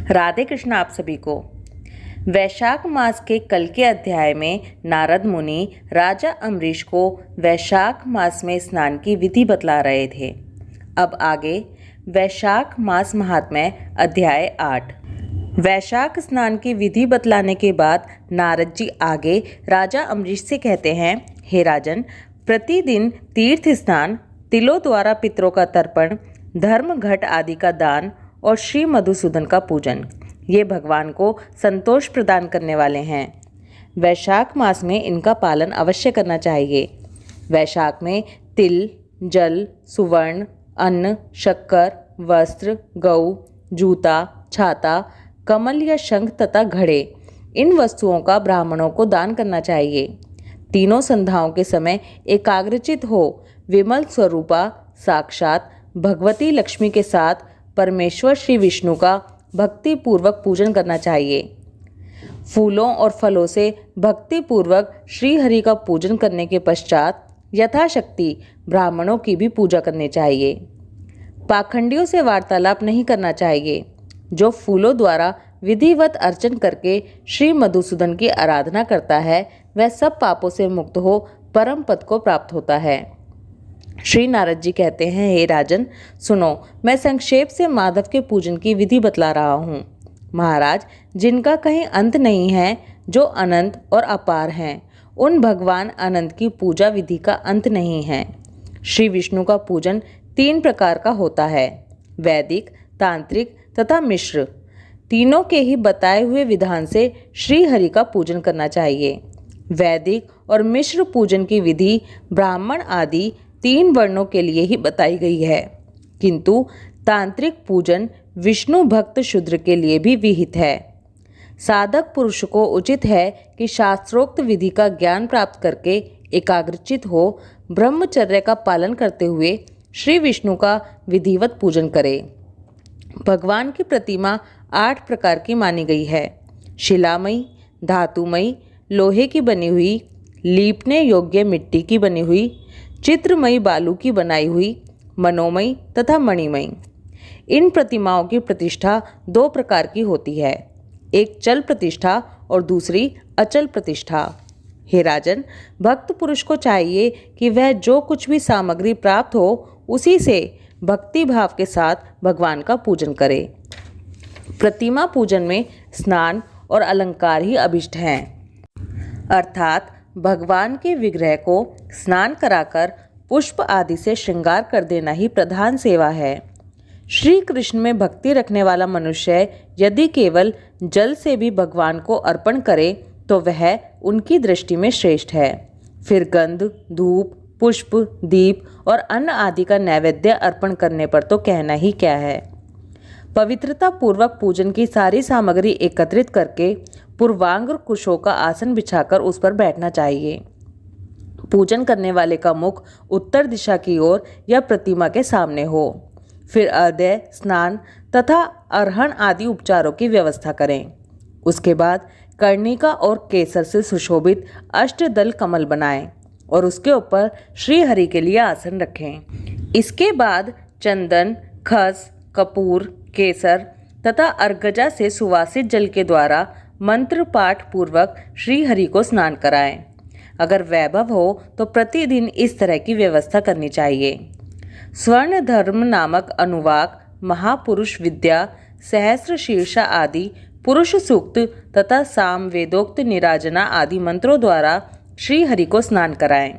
राधे कृष्ण आप सभी को। वैशाख मास के कल के अध्याय में नारद मुनि राजा अम्बरीश को वैशाख मास में स्नान की विधि बतला रहे थे। अब आगे वैशाख मास महात्म्य अध्याय 8। वैशाख स्नान की विधि बतलाने के बाद नारद जी आगे राजा अम्बरीश से कहते हैं, हे राजन, प्रतिदिन तीर्थ स्नान, तिलों द्वारा पितरों का तर्पण, धर्म घट आदि का दान और श्री मधुसूदन का पूजन, ये भगवान को संतोष प्रदान करने वाले हैं। वैशाख मास में इनका पालन अवश्य करना चाहिए। वैशाख में तिल, जल, सुवर्ण, अन्न, शक्कर, वस्त्र, गऊ, जूता, छाता, कमल या शंख तथा घड़े, इन वस्तुओं का ब्राह्मणों को दान करना चाहिए। तीनों संध्याओं के समय एकाग्रचित हो विमल स्वरूपा साक्षात भगवती लक्ष्मी के साथ परमेश्वर श्री विष्णु का भक्ति पूर्वक पूजन करना चाहिए। फूलों और फलों से भक्ति पूर्वक श्री हरि का पूजन करने के पश्चात यथाशक्ति ब्राह्मणों की भी पूजा करनी चाहिए। पाखंडियों से वार्तालाप नहीं करना चाहिए। जो फूलों द्वारा विधिवत अर्चन करके श्री मधुसूदन की आराधना करता है वह सब पापों से मुक्त हो परम पद को प्राप्त होता है। श्री नारद जी कहते हैं, हे राजन सुनो, मैं संक्षेप से माधव के पूजन की विधि बतला रहा हूँ। महाराज, जिनका कहीं अंत नहीं है, जो अनंत और अपार हैं, उन भगवान अनंत की पूजा विधि का अंत नहीं है। श्री विष्णु का पूजन 3 प्रकार का होता है, वैदिक, तांत्रिक तथा मिश्र। तीनों के ही बताए हुए विधान से श्री हरि का पूजन करना चाहिए। वैदिक और मिश्र पूजन की विधि ब्राह्मण आदि 3 वर्णों के लिए ही बताई गई है, किंतु तांत्रिक पूजन विष्णु भक्त शूद्र के लिए भी विहित है। साधक पुरुष को उचित है कि शास्त्रोक्त विधि का ज्ञान प्राप्त करके एकाग्रचित हो ब्रह्मचर्य का पालन करते हुए श्री विष्णु का विधिवत पूजन करे। भगवान की प्रतिमा 8 प्रकार की मानी गई है, शिलामयी, धातुमयी, लोहे की बनी हुई, लीपने योग्य मिट्टी की बनी हुई, चित्रमयी बालू की बनाई हुई, मनोमयी तथा मणिमयी। इन प्रतिमाओं की प्रतिष्ठा 2 प्रकार की होती है, एक चल प्रतिष्ठा और दूसरी अचल प्रतिष्ठा। हे राजन, भक्त पुरुष को चाहिए कि वह जो कुछ भी सामग्री प्राप्त हो उसी से भक्ति भाव के साथ भगवान का पूजन करे। प्रतिमा पूजन में स्नान और अलंकार ही अभिष्ट हैं, अर्थात भगवान के विग्रह को स्नान कराकर पुष्प आदि से श्रृंगार कर देना ही प्रधान सेवा है। श्री कृष्ण में भक्ति रखने वाला मनुष्य यदि केवल जल से भी भगवान को अर्पण करे तो वह उनकी दृष्टि में श्रेष्ठ है। फिर गंध, धूप, पुष्प, दीप और अन्न आदि का नैवेद्य अर्पण करने पर तो कहना ही क्या है। पवित्रता पूर्वक पूजन की सारी सामग्री एकत्रित करके पूर्वांग कुशों का आसन बिछाकर उस पर बैठना चाहिए। पूजन करने वाले का मुख उत्तर दिशा की ओर या प्रतिमा के सामने हो। फिर अर्घ्य, स्नान तथा अर्हण आदि उपचारों की व्यवस्था करें। उसके बाद कर्णिका और केसर से सुशोभित अष्टदल कमल बनाएं और उसके ऊपर श्री हरि के लिए आसन रखें। इसके बाद चंदन, खस, कपूर, केसर तथा अर्गजा से सुवासित जल के द्वारा मंत्र पाठ पूर्वक श्री हरि को स्नान कराएं। अगर वैभव हो तो प्रतिदिन इस तरह की व्यवस्था करनी चाहिए। स्वर्ण धर्म नामक अनुवाक, महापुरुष विद्या, सहस्र शीर्षा आदि पुरुष सूक्त तथा साम वेदोक्त निराजना आदि मंत्रों द्वारा श्री हरि को स्नान कराएं।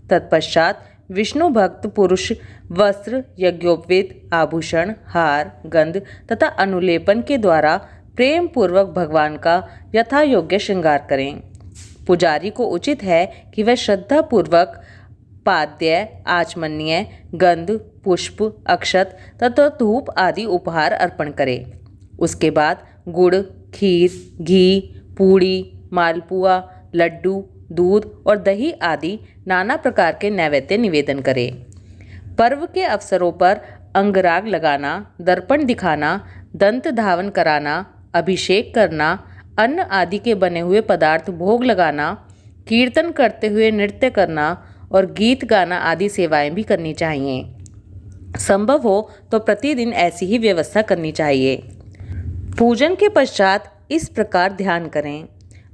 तत्पश्चात विष्णु भक्त पुरुष वस्त्र, यज्ञोपवीत, आभूषण, हार, गंध तथा अनुलेपन के द्वारा प्रेम पूर्वक भगवान का यथा योग्य श्रृंगार करें। पुजारी को उचित है कि वह श्रद्धा पूर्वक पाद्य, आचमन्य, गंध, पुष्प, अक्षत तथा धूप आदि उपहार अर्पण करे। उसके बाद गुड़, खीर, घी, पूड़ी, मालपुआ, लड्डू, दूध और दही आदि नाना प्रकार के नैवेद्य निवेदन करे। पर्व के अवसरों पर अंगराग लगाना, दर्पण दिखाना, दंत धावन कराना, अभिषेक करना, अन्न आदि के बने हुए पदार्थ भोग लगाना, कीर्तन करते हुए नृत्य करना और गीत गाना आदि सेवाएं भी करनी चाहिए। संभव हो तो प्रतिदिन ऐसी ही व्यवस्था करनी चाहिए। पूजन के पश्चात इस प्रकार ध्यान करें।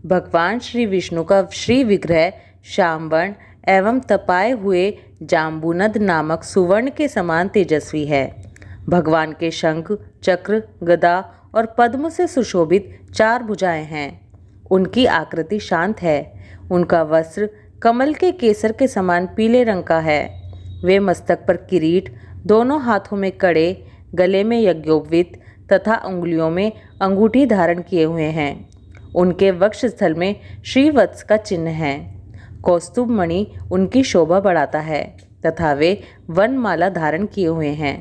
भगवान श्री विष्णु का श्री विग्रह श्यामवर्ण एवं तपाए हुए जाम्बूनद नामक सुवर्ण के समान तेजस्वी है। भगवान के शंख, चक्र, गदा और पद्म से सुशोभित 4 भुजाएं हैं। उनकी आकृति शांत है। उनका वस्त्र कमल के केसर के समान पीले रंग का है। वे मस्तक पर किरीट, दोनों हाथों में कड़े, गले में यज्ञोपवीत तथा उंगलियों में अंगूठी धारण किए हुए हैं। उनके वक्षस्थल में श्रीवत्स का चिन्ह है। कौस्तुभ मणि उनकी शोभा बढ़ाता है तथा वे वनमाला धारण किए हुए हैं।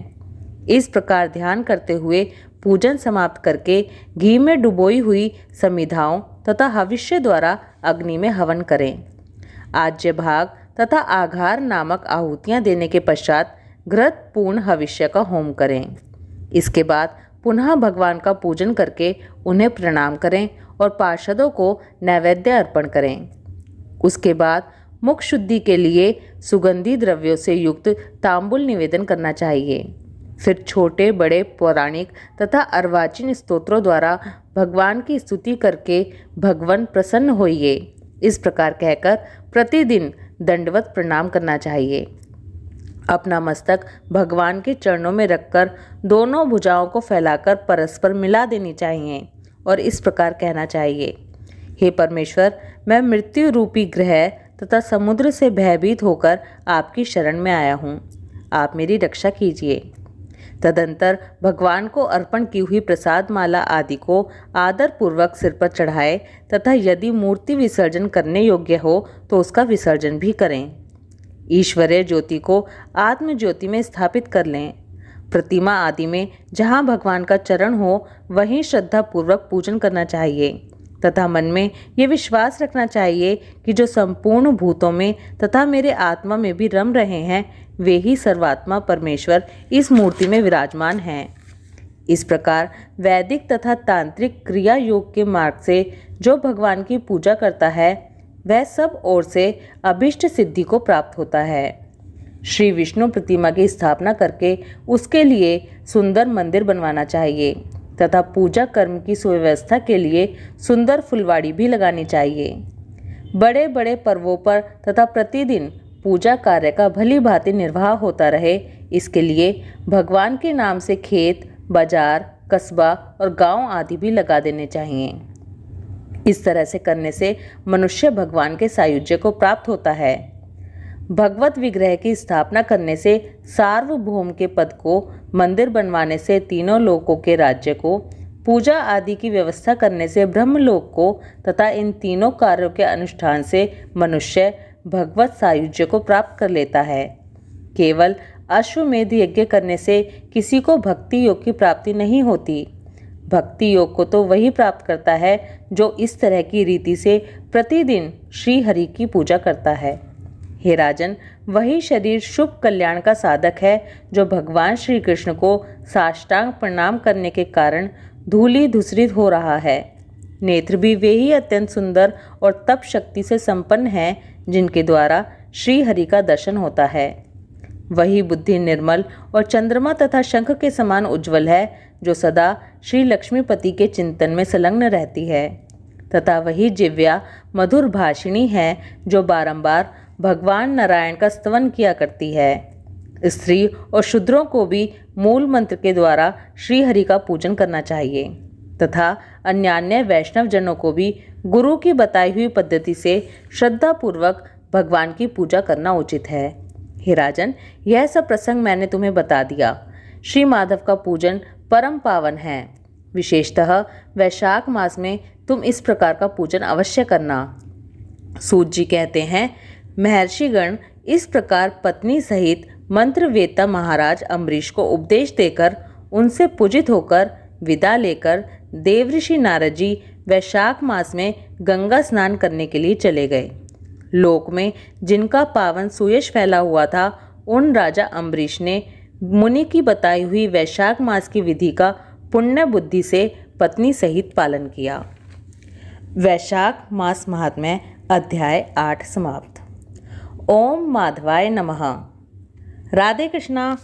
इस प्रकार ध्यान करते हुए पूजन समाप्त करके घी में डुबोई हुई समिधाओं तथा हविष्य द्वारा अग्नि में हवन करें। आज्य भाग तथा आघार नामक आहुतियाँ देने के पश्चात घृत पूर्ण हविष्य का होम करें। इसके बाद पुनः भगवान का पूजन करके उन्हें प्रणाम करें और पार्षदों को नैवेद्य अर्पण करें। उसके बाद मुख शुद्धि के लिए सुगंधी द्रव्यों से युक्त तांबुल निवेदन करना चाहिए। फिर छोटे बड़े पौराणिक तथा अर्वाचीन स्तोत्रों द्वारा भगवान की स्तुति करके भगवान प्रसन्न होइए, इस प्रकार कहकर प्रतिदिन दंडवत प्रणाम करना चाहिए। अपना मस्तक भगवान के चरणों में रखकर दोनों भुजाओं को फैलाकर परस्पर मिला देनी चाहिए और इस प्रकार कहना चाहिए, हे परमेश्वर, मैं मृत्यु रूपी ग्रह तथा समुद्र से भयभीत होकर आपकी शरण में आया हूँ। आप मेरी रक्षा कीजिए। तदंतर भगवान को अर्पण की हुई प्रसाद माला आदि को आदर पूर्वक सिर पर चढ़ाए तथा यदि मूर्ति विसर्जन करने योग्य हो तो उसका विसर्जन भी करें। ईश्वरीय ज्योति को आत्म ज्योति में स्थापित कर लें। प्रतिमा आदि में जहाँ भगवान का चरण हो वहीं श्रद्धा पूर्वक पूजन करना चाहिए तथा मन में ये विश्वास रखना चाहिए कि जो संपूर्ण भूतों में तथा मेरे आत्मा में भी रम रहे हैं वे ही सर्वात्मा परमेश्वर इस मूर्ति में विराजमान हैं। इस प्रकार वैदिक तथा तांत्रिक क्रिया योग के मार्ग से जो भगवान की पूजा करता है वह सब ओर से अभिष्ट सिद्धि को प्राप्त होता है। श्री विष्णु प्रतिमा की स्थापना करके उसके लिए सुंदर मंदिर बनवाना चाहिए तथा पूजा कर्म की सुव्यवस्था के लिए सुंदर फुलवाड़ी भी लगानी चाहिए। बड़े बड़े पर्वों पर तथा प्रतिदिन पूजा कार्य का भली भांति निर्वाह होता रहे, इसके लिए भगवान के नाम से खेत, बाजार, कस्बा और गांव आदि भी लगा देने चाहिए। इस तरह से करने से मनुष्य भगवान के सायुज्य को प्राप्त होता है। भगवत विग्रह की स्थापना करने से सार्वभौम के पद को, मंदिर बनवाने से तीनों लोकों के राज्य को, पूजा आदि की व्यवस्था करने से ब्रह्मलोक को तथा इन तीनों कार्यों के अनुष्ठान से मनुष्य भगवत सायुज्य को प्राप्त कर लेता है। केवल अश्वमेध यज्ञ करने से किसी को भक्ति योग की प्राप्ति नहीं होती। भक्ति योग को तो वही प्राप्त करता है जो इस तरह की रीति से प्रतिदिन श्री हरि की पूजा करता है। हे राजन, वही शरीर शुभ कल्याण का साधक है जो भगवान श्री कृष्ण को साष्टांग प्रणाम करने के कारण धूलि धूसरित हो रहा है। नेत्र भी वे ही अत्यंत सुंदर और तप शक्ति से संपन्न हैं जिनके द्वारा श्री हरि का दर्शन होता है। वही बुद्धि निर्मल और चंद्रमा तथा शंख के समान उज्ज्वल है जो सदा श्री लक्ष्मीपति के चिंतन में संलग्न रहती है तथा वही जिव्या मधुर भाषिणी है जो बारंबार भगवान नारायण का स्तवन किया करती है। स्त्री और शूद्रों को भी मूल मंत्र के द्वारा श्री हरि का पूजन करना चाहिए तथा अन्यान्य वैष्णव जनों को भी गुरु की बताई हुई पद्धति से श्रद्धा पूर्वक भगवान की पूजा करना उचित है। हे राजन, यह सब प्रसंग मैंने तुम्हें बता दिया। श्री माधव का पूजन परम पावन है। विशेषतः वैशाख मास में तुम इस प्रकार का पूजन अवश्य करना। सूत जी कहते हैं, महर्षिगण इस प्रकार पत्नी सहित मंत्रवेत्ता महाराज अम्बरीश को उपदेश देकर उनसे पूजित होकर विदा लेकर देवऋषि नारद जी वैशाख मास में गंगा स्नान करने के लिए चले गए। लोक में जिनका पावन सुयश फैला हुआ था उन राजा अम्बरीश ने मुनि की बताई हुई वैशाख मास की विधि का पुण्य बुद्धि से पत्नी सहित पालन किया। वैशाख मास महात्म्य अध्याय 8 समाप्त। ओम माधवाय नमः। राधे कृष्णा।